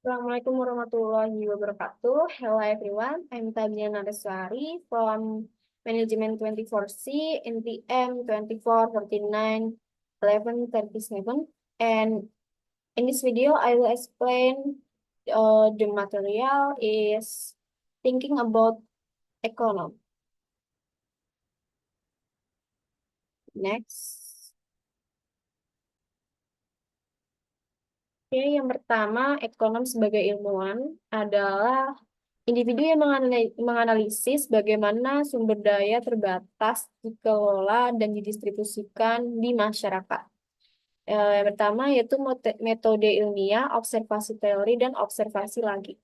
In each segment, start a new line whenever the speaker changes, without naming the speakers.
Assalamualaikum warahmatullahi wabarakatuh. Hello everyone, I'm Tamiya Nareswari from Management 24C, NTM 24491137. And in this video, I will explain the material is thinking about economy. Next. Oke, yang pertama, ekonom sebagai ilmuwan adalah individu yang menganalisis bagaimana sumber daya terbatas dikelola dan didistribusikan di masyarakat. Yang pertama yaitu metode ilmiah, observasi teori, dan observasi lagi.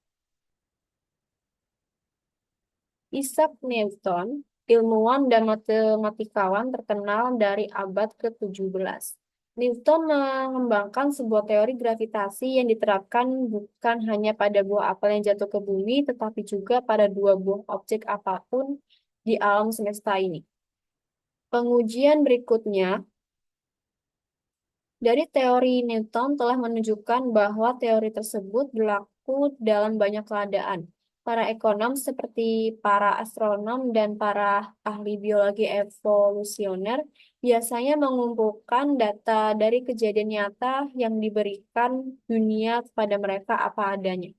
Isaac Newton, ilmuwan dan matematikawan terkenal dari abad ke-17. Newton mengembangkan sebuah teori gravitasi yang diterapkan bukan hanya pada buah apel yang jatuh ke bumi, tetapi juga pada dua buah objek apapun di alam semesta ini. Pengujian berikutnya dari teori Newton telah menunjukkan bahwa teori tersebut berlaku dalam banyak keadaan. Para ekonom seperti para astronom dan para ahli biologi evolusioner biasanya mengumpulkan data dari kejadian nyata yang diberikan dunia kepada mereka apa adanya.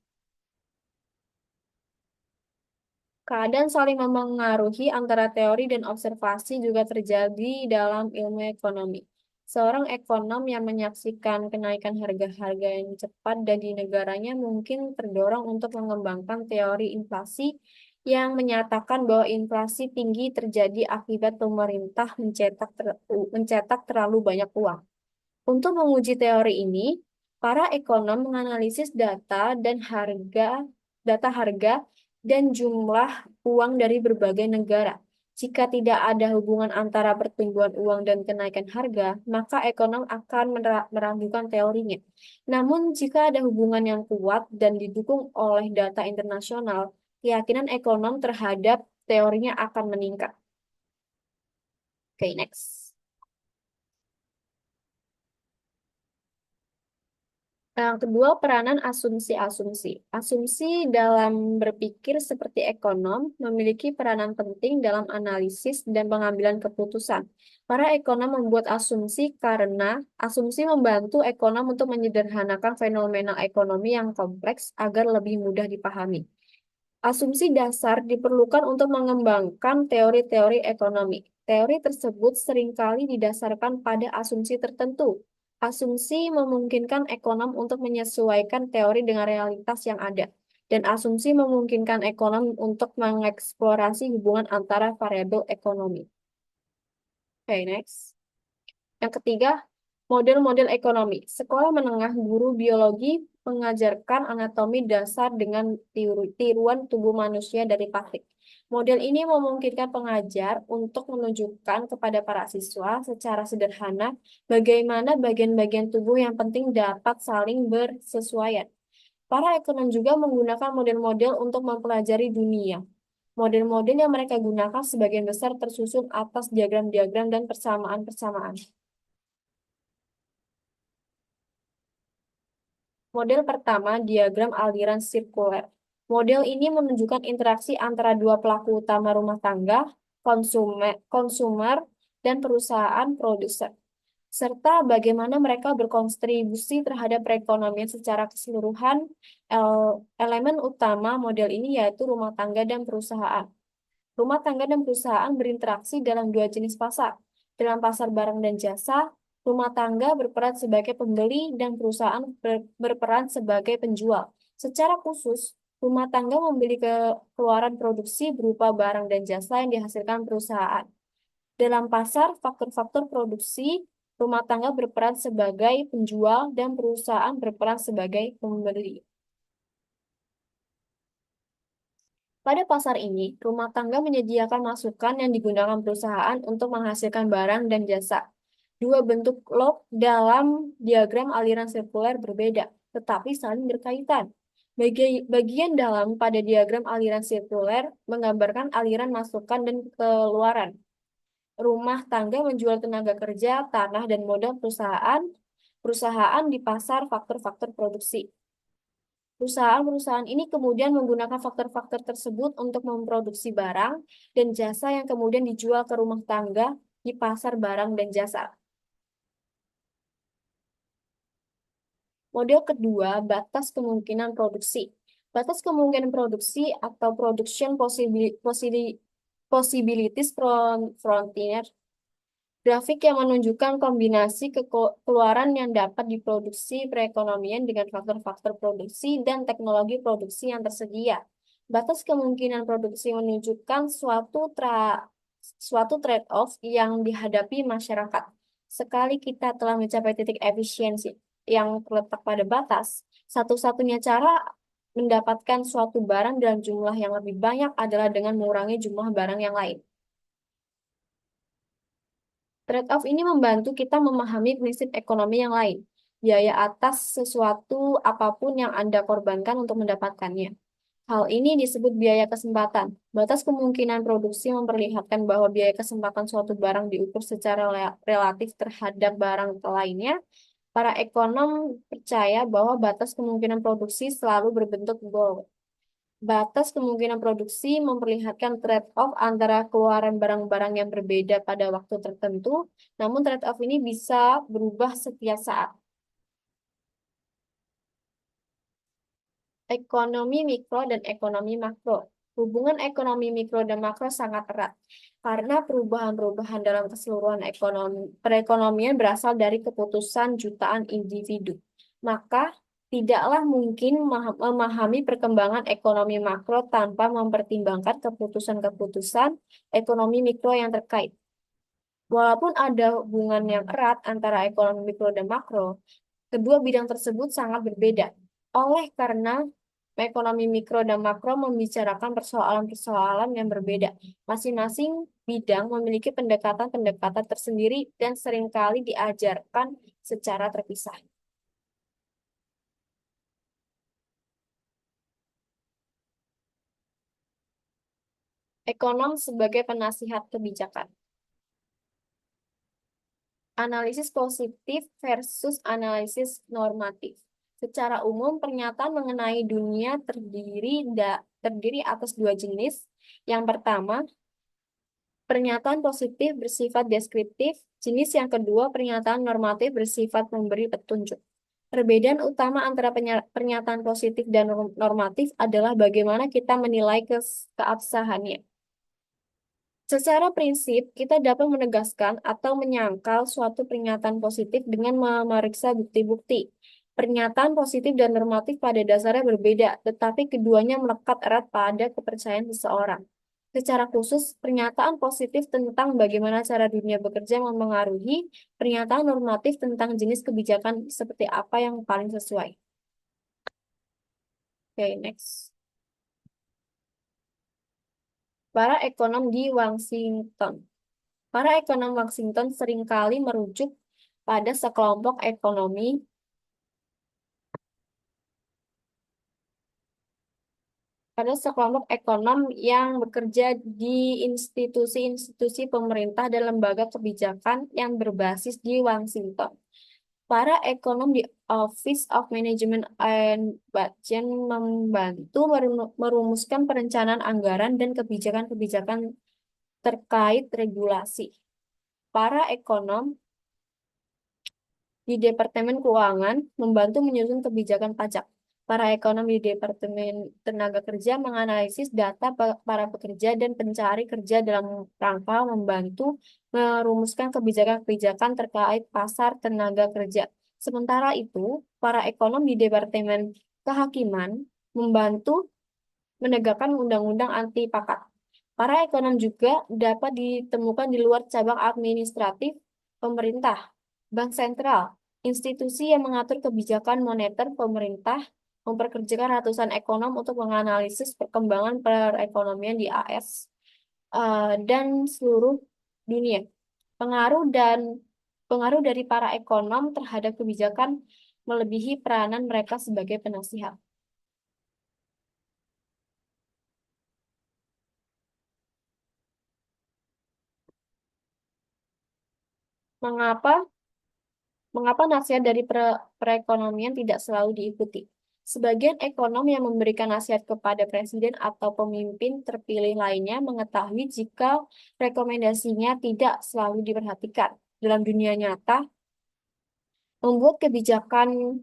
Keadaan saling memengaruhi antara teori dan observasi juga terjadi dalam ilmu ekonomi. Seorang ekonom yang menyaksikan kenaikan harga-harga yang cepat dan di negaranya mungkin terdorong untuk mengembangkan teori inflasi yang menyatakan bahwa inflasi tinggi terjadi akibat pemerintah mencetak terlalu banyak uang. Untuk menguji teori ini, para ekonom menganalisis data harga dan jumlah uang dari berbagai negara. Jika tidak ada hubungan antara pertumbuhan uang dan kenaikan harga, maka ekonom akan meragukan teorinya. Namun, jika ada hubungan yang kuat dan didukung oleh data internasional, keyakinan ekonom terhadap teorinya akan meningkat. Oke, next. Yang kedua, peranan asumsi-asumsi. Asumsi dalam berpikir seperti ekonom memiliki peranan penting dalam analisis dan pengambilan keputusan. Para ekonom membuat asumsi karena asumsi membantu ekonom untuk menyederhanakan fenomena ekonomi yang kompleks agar lebih mudah dipahami. Asumsi dasar diperlukan untuk mengembangkan teori-teori ekonomi. Teori tersebut seringkali didasarkan pada asumsi tertentu. Asumsi memungkinkan ekonom untuk menyesuaikan teori dengan realitas yang ada, dan asumsi memungkinkan ekonom untuk mengeksplorasi hubungan antara variabel ekonomi. Oke, next. Yang ketiga, model-model ekonomi. Sekolah menengah guru biologi mengajarkan anatomi dasar dengan tiruan tubuh manusia dari plastik. Model ini memungkinkan pengajar untuk menunjukkan kepada para siswa secara sederhana bagaimana bagian-bagian tubuh yang penting dapat saling bersesuaian. Para ekonom juga menggunakan model-model untuk mempelajari dunia. Model-model yang mereka gunakan sebagian besar tersusun atas diagram-diagram dan persamaan-persamaan. Model pertama, diagram aliran sirkuler. Model ini menunjukkan interaksi antara dua pelaku utama rumah tangga, konsumer, dan perusahaan produser, serta bagaimana mereka berkontribusi terhadap perekonomian secara keseluruhan. Elemen utama model ini yaitu rumah tangga dan perusahaan. Rumah tangga dan perusahaan berinteraksi dalam dua jenis pasar. Dalam pasar barang dan jasa, rumah tangga berperan sebagai pembeli dan perusahaan berperan sebagai penjual. Secara khusus, rumah tangga membeli keluaran produksi berupa barang dan jasa yang dihasilkan perusahaan. Dalam pasar, faktor-faktor produksi, rumah tangga berperan sebagai penjual dan perusahaan berperan sebagai pembeli. Pada pasar ini, rumah tangga menyediakan masukan yang digunakan perusahaan untuk menghasilkan barang dan jasa. Dua bentuk log dalam diagram aliran sirkuler berbeda, tetapi saling berkaitan. Bagian dalam pada diagram aliran sirkuler menggambarkan aliran masukan dan keluaran. Rumah tangga menjual tenaga kerja, tanah, dan modal perusahaan. Perusahaan di pasar faktor-faktor produksi. Perusahaan-perusahaan ini kemudian menggunakan faktor-faktor tersebut untuk memproduksi barang dan jasa yang kemudian dijual ke rumah tangga di pasar barang dan jasa. Model kedua, batas kemungkinan produksi. Batas kemungkinan produksi atau production possibilities frontier. Grafik yang menunjukkan kombinasi keluaran yang dapat diproduksi perekonomian dengan faktor-faktor produksi dan teknologi produksi yang tersedia. Batas kemungkinan produksi menunjukkan suatu trade-off yang dihadapi masyarakat. Sekali kita telah mencapai titik efisiensi yang terletak pada batas, satu-satunya cara mendapatkan suatu barang dalam jumlah yang lebih banyak adalah dengan mengurangi jumlah barang yang lain. Trade-off ini membantu kita memahami prinsip ekonomi yang lain. Biaya atas sesuatu apapun yang Anda korbankan untuk mendapatkannya. Hal ini disebut biaya kesempatan. Batas kemungkinan produksi memperlihatkan bahwa biaya kesempatan suatu barang diukur secara relatif terhadap barang lainnya. Para ekonom percaya bahwa batas kemungkinan produksi selalu berbentuk goal. Batas kemungkinan produksi memperlihatkan trade-off antara keluaran barang-barang yang berbeda pada waktu tertentu, namun trade-off ini bisa berubah setiap saat. Ekonomi mikro dan ekonomi makro. Hubungan ekonomi mikro dan makro sangat erat karena perubahan-perubahan dalam keseluruhan perekonomian berasal dari keputusan jutaan individu. Maka tidaklah mungkin memahami perkembangan ekonomi makro tanpa mempertimbangkan keputusan-keputusan ekonomi mikro yang terkait. Walaupun ada hubungan yang erat antara ekonomi mikro dan makro, kedua bidang tersebut sangat berbeda. Oleh karena ekonomi mikro dan makro membicarakan persoalan-persoalan yang berbeda. Masing-masing bidang memiliki pendekatan-pendekatan tersendiri dan seringkali diajarkan secara terpisah. Ekonom sebagai penasihat kebijakan. Analisis positif versus analisis normatif. Secara umum, pernyataan mengenai dunia terdiri atas dua jenis. Yang pertama, pernyataan positif bersifat deskriptif. Jenis yang kedua, pernyataan normatif bersifat memberi petunjuk. Perbedaan utama antara pernyataan positif dan normatif adalah bagaimana kita menilai keabsahannya. Secara prinsip, kita dapat menegaskan atau menyangkal suatu pernyataan positif dengan memeriksa bukti-bukti. Pernyataan positif dan normatif pada dasarnya berbeda, tetapi keduanya melekat erat pada kepercayaan seseorang. Secara khusus, pernyataan positif tentang bagaimana cara dunia bekerja memengaruhi pernyataan normatif tentang jenis kebijakan seperti apa yang paling sesuai. Oke, next. Para ekonom di Washington. Para ekonom Washington seringkali merujuk pada sekelompok ekonom yang bekerja di institusi-institusi pemerintah dan lembaga kebijakan yang berbasis di Washington. Para ekonom di Office of Management and Budget membantu merumuskan perencanaan anggaran dan kebijakan-kebijakan terkait regulasi. Para ekonom di Departemen Keuangan membantu menyusun kebijakan pajak. Para ekonom di Departemen Tenaga Kerja menganalisis data para pekerja dan pencari kerja dalam rangka membantu merumuskan kebijakan-kebijakan terkait pasar tenaga kerja. Sementara itu, para ekonom di Departemen Kehakiman membantu menegakkan undang-undang anti pakat. Para ekonom juga dapat ditemukan di luar cabang administratif pemerintah, bank sentral, institusi yang mengatur kebijakan moneter pemerintah, memperkerjakan ratusan ekonom untuk menganalisis perkembangan perekonomian di AS dan seluruh dunia. Pengaruh dari para ekonom terhadap kebijakan melebihi peranan mereka sebagai penasihat. Mengapa Mengapa nasihat dari perekonomian tidak selalu diikuti? Sebagian ekonom yang memberikan nasihat kepada presiden atau pemimpin terpilih lainnya mengetahui jika rekomendasinya tidak selalu diperhatikan. Dalam dunia nyata, membuat kebijakan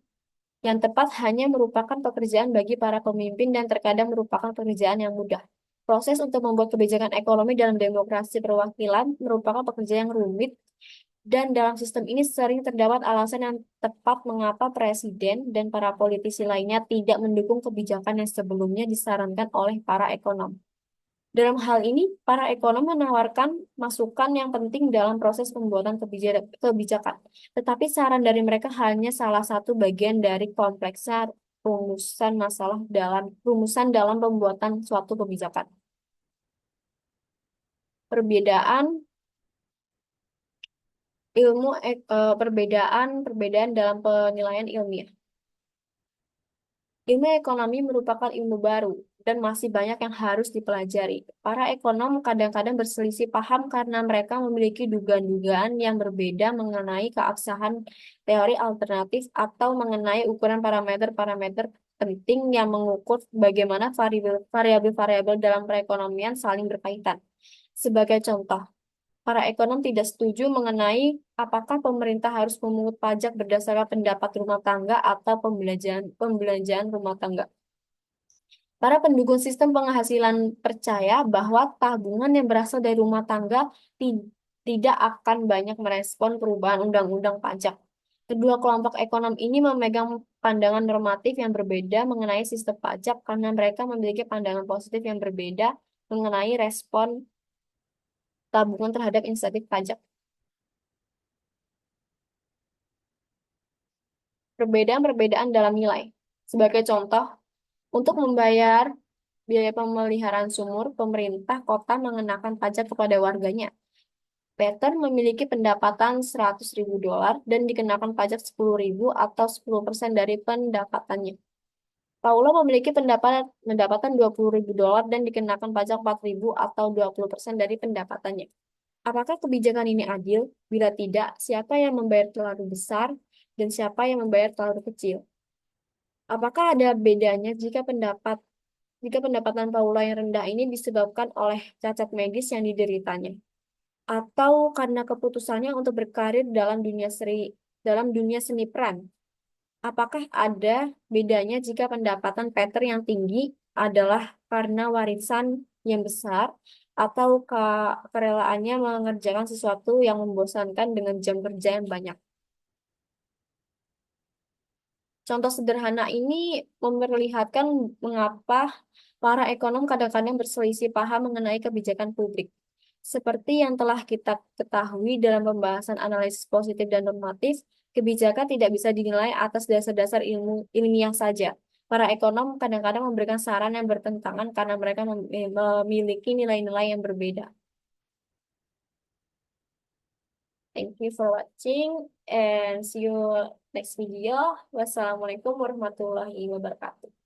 yang tepat hanya merupakan pekerjaan bagi para pemimpin dan terkadang merupakan pekerjaan yang mudah. Proses untuk membuat kebijakan ekonomi dalam demokrasi perwakilan merupakan pekerjaan yang rumit dan dalam sistem ini sering terdapat alasan yang tepat mengapa presiden dan para politisi lainnya tidak mendukung kebijakan yang sebelumnya disarankan oleh para ekonom. Dalam hal ini, para ekonom menawarkan masukan yang penting dalam proses pembuatan kebijakan. Tetapi saran dari mereka hanya salah satu bagian dari kompleksnya rumusan dalam pembuatan suatu kebijakan. Perbedaan perbedaan dalam penilaian ilmiah. Ilmu ekonomi merupakan ilmu baru dan masih banyak yang harus dipelajari. Para ekonom kadang-kadang berselisih paham karena mereka memiliki dugaan-dugaan yang berbeda mengenai keabsahan teori alternatif atau mengenai ukuran parameter-parameter penting yang mengukur bagaimana variabel-variabel dalam perekonomian saling berkaitan. Sebagai contoh, para ekonom tidak setuju mengenai apakah pemerintah harus memungut pajak berdasarkan pendapat rumah tangga atau pembelanjaan rumah tangga. Para pendukung sistem penghasilan percaya bahwa tabungan yang berasal dari rumah tangga tidak akan banyak merespon perubahan undang-undang pajak. Kedua kelompok ekonom ini memegang pandangan normatif yang berbeda mengenai sistem pajak karena mereka memiliki pandangan positif yang berbeda mengenai respon tabungan terhadap insentif pajak. Perbedaan-perbedaan dalam nilai. Sebagai contoh, untuk membayar biaya pemeliharaan sumur, pemerintah kota mengenakan pajak kepada warganya. Peter memiliki pendapatan $100.000 dan dikenakan pajak 10.000 atau 10% dari pendapatannya. Paula memiliki pendapatan $20.000 dan dikenakan pajak 4.000 atau 20% dari pendapatannya. Apakah kebijakan ini adil? Bila tidak, siapa yang membayar terlalu besar dan siapa yang membayar terlalu kecil? Apakah ada bedanya jika pendapatan Paula yang rendah ini disebabkan oleh cacat medis yang dideritanya, atau karena keputusannya untuk berkarir dalam dunia seni peran? Apakah ada bedanya jika pendapatan Peter yang tinggi adalah karena warisan yang besar atau kerelaannya mengerjakan sesuatu yang membosankan dengan jam kerja yang banyak? Contoh sederhana ini memperlihatkan mengapa para ekonom kadang-kadang berselisih paham mengenai kebijakan publik. Seperti yang telah kita ketahui dalam pembahasan analisis positif dan normatif, kebijakan tidak bisa dinilai atas dasar-dasar ilmiah saja. Para ekonom kadang-kadang memberikan saran yang bertentangan karena mereka memiliki nilai-nilai yang berbeda. Thank you for watching and see you next video. Wassalamualaikum warahmatullahi wabarakatuh.